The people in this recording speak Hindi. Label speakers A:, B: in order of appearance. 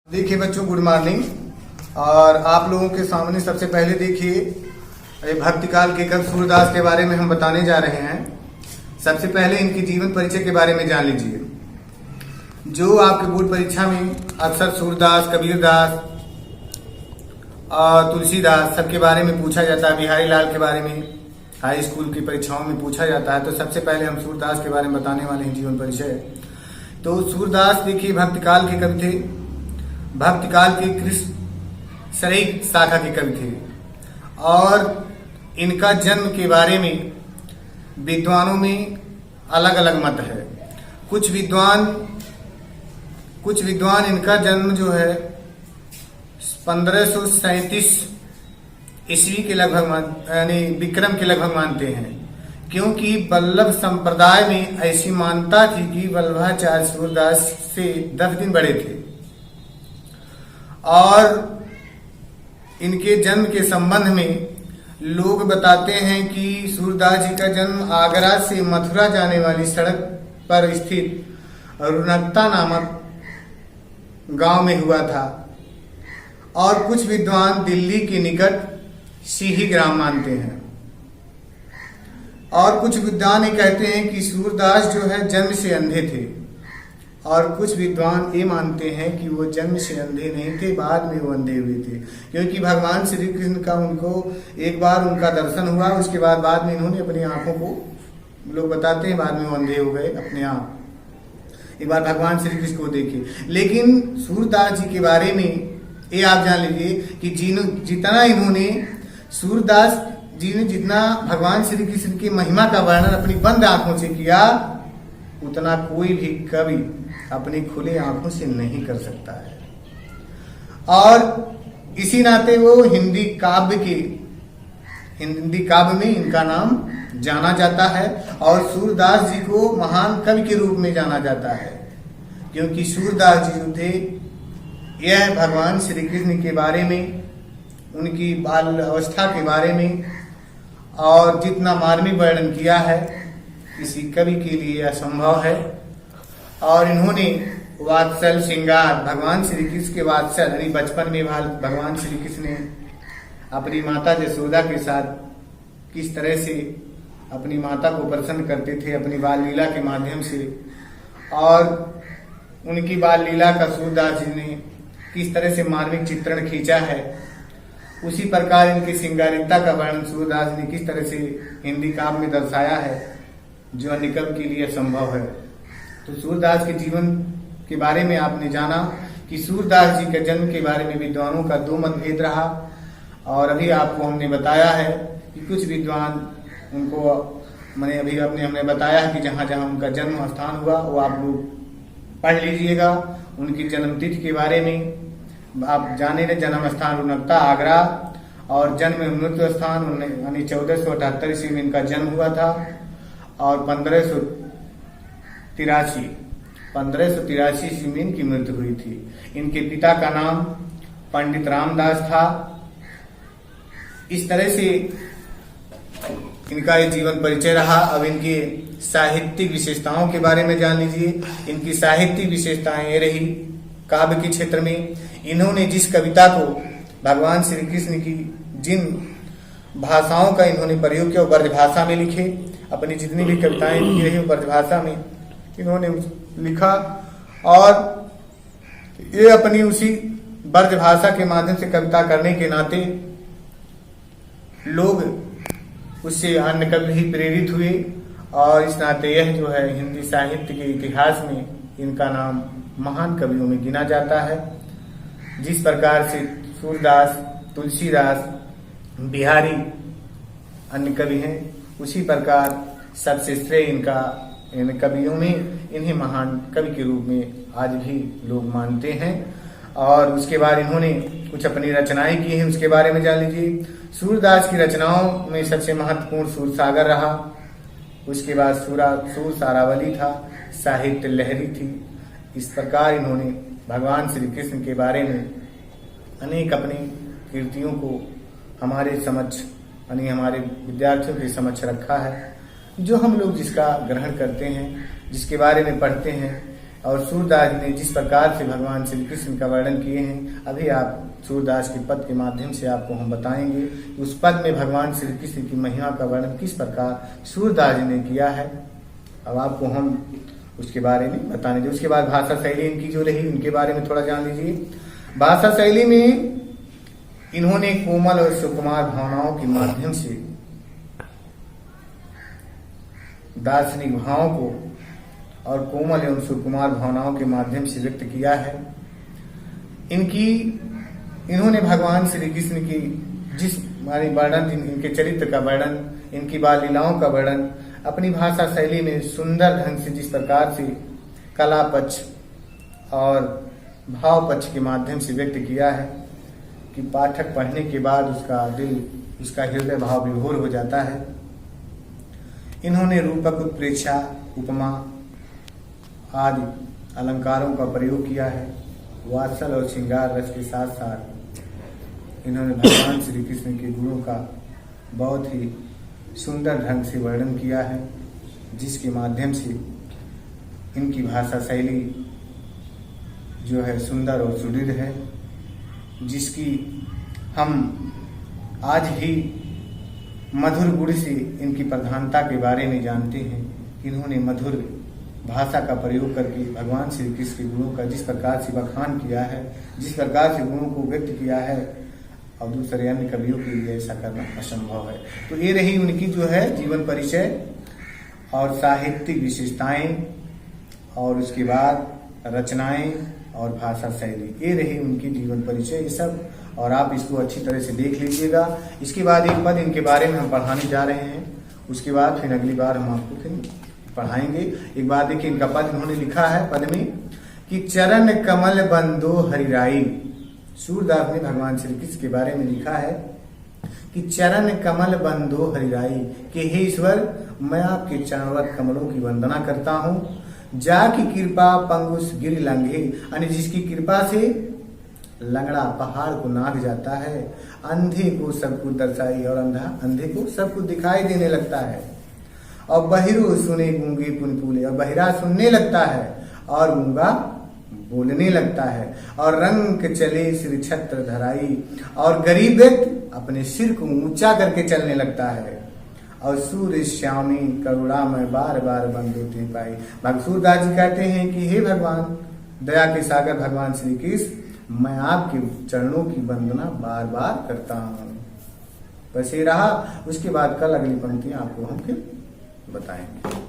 A: देखिए बच्चों, गुड मॉर्निंग। और आप लोगों के सामने सबसे पहले देखिए भक्तिकाल के कवि सूरदास के बारे में हम बताने जा रहे हैं। सबसे पहले इनकी जीवन परिचय के बारे में जान लीजिए। जो आपके बोर्ड परीक्षा में अक्सर सूरदास, कबीरदास और तुलसीदास सबके बारे में पूछा जाता है, बिहारी लाल के बारे में हाई स्कूल की परीक्षाओं में पूछा जाता है। तो सबसे पहले हम सूरदास के बारे में बताने वाले हैं, जीवन परिचय। तो सूरदास देखिए भक्तिकाल के कवि थे। भक्तिकाल के कृष्ण सरैक शाखा के कवि थे और इनका जन्म के बारे में विद्वानों में अलग अलग मत है। कुछ विद्वान इनका जन्म जो है 1537 ईस्वी के लगभग यानी विक्रम के लगभग मानते हैं, क्योंकि वल्लभ संप्रदाय में ऐसी मान्यता थी कि वल्लभाचार्य सूरदास से 10 दिन बड़े थे। और इनके जन्म के संबंध में लोग बताते हैं कि सूरदास जी का जन्म आगरा से मथुरा जाने वाली सड़क पर स्थित रुनकता नामक गांव में हुआ था। और कुछ विद्वान दिल्ली के निकट सीही ग्राम मानते हैं। और कुछ विद्वान ये कहते हैं कि सूरदास जो है जन्म से अंधे थे। और कुछ विद्वान ये मानते हैं कि वो जन्म से अंधे नहीं थे, बाद में वो अंधे हुए थे, क्योंकि भगवान श्री कृष्ण का उनको एक बार उनका दर्शन हुआ, उसके बाद में इन्होंने अपनी आंखों को, लोग बताते हैं, बाद में वो अंधे हो गए अपने आप। एक बार भगवान श्री कृष्ण को देखे। लेकिन सूरदास जी के बारे में ये आप जान लीजिए कि जितना इन्होंने सूरदास जी ने जितना भगवान श्री कृष्ण की महिमा का वर्णन अपनी बंद आंखों से किया, उतना कोई भी कवि अपनी खुले आंखों से नहीं कर सकता है। और इसी नाते वो हिंदी काव्य में इनका नाम जाना जाता है और सूरदास जी को महान कवि के रूप में जाना जाता है, क्योंकि सूरदास जी जो थे यह भगवान श्री कृष्ण के बारे में, उनकी बाल अवस्था के बारे में और जितना मार्मिक वर्णन किया है, किसी कवि के लिए असंभव है। और इन्होंने वात्सल श्रृंगार, भगवान श्री कृष्ण के वात्सल यानी बचपन में भगवान श्री कृष्ण ने अपनी माता यशोदा के साथ किस तरह से अपनी माता को प्रसन्न करते थे अपनी बाल लीला के माध्यम से, और उनकी बाल लीला का सूरदास जी ने किस तरह से मार्मिक चित्रण खींचा है, उसी प्रकार इनकी श्रृंगारिकता का वर्णन सूरदास ने किस तरह से हिंदी काव्य में दर्शाया है, जो अन्य कवि के लिए संभव है। तो सूरदास के जीवन के बारे में आपने जाना कि सूरदास जी के जन्म के बारे में विद्वानों का 2 मतभेद रहा। और अभी आपको हमने बताया है कि कुछ विद्वान उनको हमने बताया है कि जहां जहां उनका जन्म स्थान हुआ वो आप लोग पढ़ लीजिएगा। उनकी जन्म तिथि के बारे में आप जाने रहे, जन्म स्थान रुनकता आगरा और जन्म मृत्यु स्थान यानी 1478 ईस्वी में इनका जन्म हुआ था और 1583 ईस्वी में इनकी मृत्यु हुई थी। इनके पिता का नाम पंडित रामदास था। इस तरह से इनका ये जीवन परिचय रहा। अब इनकी साहित्यिक विशेषताओं के बारे में जान लीजिए। इनकी साहित्यिक विशेषताएं ये रही, काव्य के क्षेत्र में इन्होंने जिस कविता को भगवान श्री कृष्ण की जिन भाषाओं का इन्होंने प्रयोग किया वो ब्रजभाषा में लिखे। अपनी जितनी भी कविताएं लिखी रही वो ब्रजभाषा में इन्होंने लिखा और ये अपनी उसी ब्रजभाषा के माध्यम से कविता करने के नाते लोग उससे अन्य कवि ही प्रेरित हुए और इस नाते यह जो है हिंदी साहित्य के इतिहास में इनका नाम महान कवियों में गिना जाता है। जिस प्रकार से सूरदास, तुलसीदास, बिहारी अन्य कवि हैं, उसी प्रकार सबसे श्रेय इनका इन कवियों में इन्हें महान कवि के रूप में आज भी लोग मानते हैं। और उसके बाद इन्होंने कुछ अपनी रचनाएं की हैं, उसके बारे में जान लीजिए। सूरदास की रचनाओं में सबसे महत्वपूर्ण सूरसागर रहा, उसके बाद सूर सारावली था, साहित्य लहरी थी। इस प्रकार इन्होंने भगवान श्री कृष्ण के बारे में अनेक अपनी कृतियों को हमारे समक्ष यानी हमारे विद्यार्थियों के समक्ष रखा है, जो हम लोग जिसका ग्रहण करते हैं, जिसके बारे में पढ़ते हैं और सूरदास ने जिस प्रकार से भगवान श्री कृष्ण का वर्णन किए हैं, अभी आप सूरदास के पद के माध्यम से आपको हम बताएंगे उस पद में भगवान श्री कृष्ण की महिमा का वर्णन किस प्रकार सूरदास ने किया है। अब आपको हम उसके बारे में बताने दें। उसके बाद भाषा शैली इनकी जो रही उनके बारे में थोड़ा जान लीजिए। भाषा शैली में इन्होंने कोमल और सुकुमार भावनाओं के माध्यम से दार्शनिक भावों को और कोमल एवं सुकुमार भावनाओं के माध्यम से व्यक्त किया है। इन्होंने भगवान श्री कृष्ण की जिस वर्णन, इनके चरित्र का वर्णन, इनकी बाल लीलाओं का वर्णन अपनी भाषा शैली में सुंदर ढंग से जिस प्रकार से कला पक्ष और भाव पक्ष के माध्यम से व्यक्त किया है कि पाठक पढ़ने के बाद उसका दिल, उसका हृदय भाव विभोर हो जाता है। इन्होंने रूपक, उत्प्रेक्षा, उपमा आदि अलंकारों का प्रयोग किया है। वात्सल और श्रृंगार रस के साथ साथ इन्होंने भगवान श्री कृष्ण के गुणों का बहुत ही सुंदर ढंग से वर्णन किया है, जिसके माध्यम से इनकी भाषा शैली जो है सुंदर और सुदृढ़ है, जिसकी हम आज भी मधुर गुण से इनकी प्रधानता के बारे में जानते हैं। इन्होंने मधुर भाषा का प्रयोग करके भगवान श्री कृष्ण के गुणों का जिस प्रकार से बखान किया है, जिस प्रकार से गुणों को व्यक्त किया है, और दूसरे अन्य कवियों के लिए ऐसा करना असंभव है। तो ये रही उनकी जो है जीवन परिचय और साहित्यिक विशेषताएं, और उसके बाद रचनाएं और भाषा शैली, ये रही उनकी जीवन परिचय ये सब। और आप इसको अच्छी तरह से देख लीजिएगा। इसके बाद एक पद इनके बारे में हम पढ़ाने जा रहे हैं, उसके बाद फिर अगली बार हम आपको फिर पढ़ाएंगे। एक बात देखिए, इनका पद इन्होंने लिखा है पद में कि चरण कमल बंदो हरिराई। सूरदास ने भगवान श्री कृष्ण के बारे में लिखा है कि चरण कमल बंदो हरिराई, कि हे ईश्वर मैं आपके चरणवत कमलों की वंदना करता हूँ। जाकी कृपा पंगुस गिर लंघे, यानी जिसकी कृपा से लंगड़ा पहाड़ को नाग जाता है, अंधे को सब कुछ दर्शाई, और अंधे को सब कुछ दिखाई देने लगता है, और बहिरो सुने गूंगे पुनपुले, और बहिरा सुनने लगता है और गूंगा बोलने लगता है, और रंग चले सिर छत्र धराई, और गरीब व्यक्ति अपने सिर को ऊंचा करके चलने लगता है, और सूर्य श्यामी करुणा में बार बार बंद होते पाई। सूरदास जी कहते हैं कि हे भगवान दया के सागर भगवान श्री कृष्ण, मैं आपके चरणों की वंदना बार बार करता हूँ। बस ये रहा। उसके बाद कल अगली पंक्तियां आपको हम फिर बताएंगे।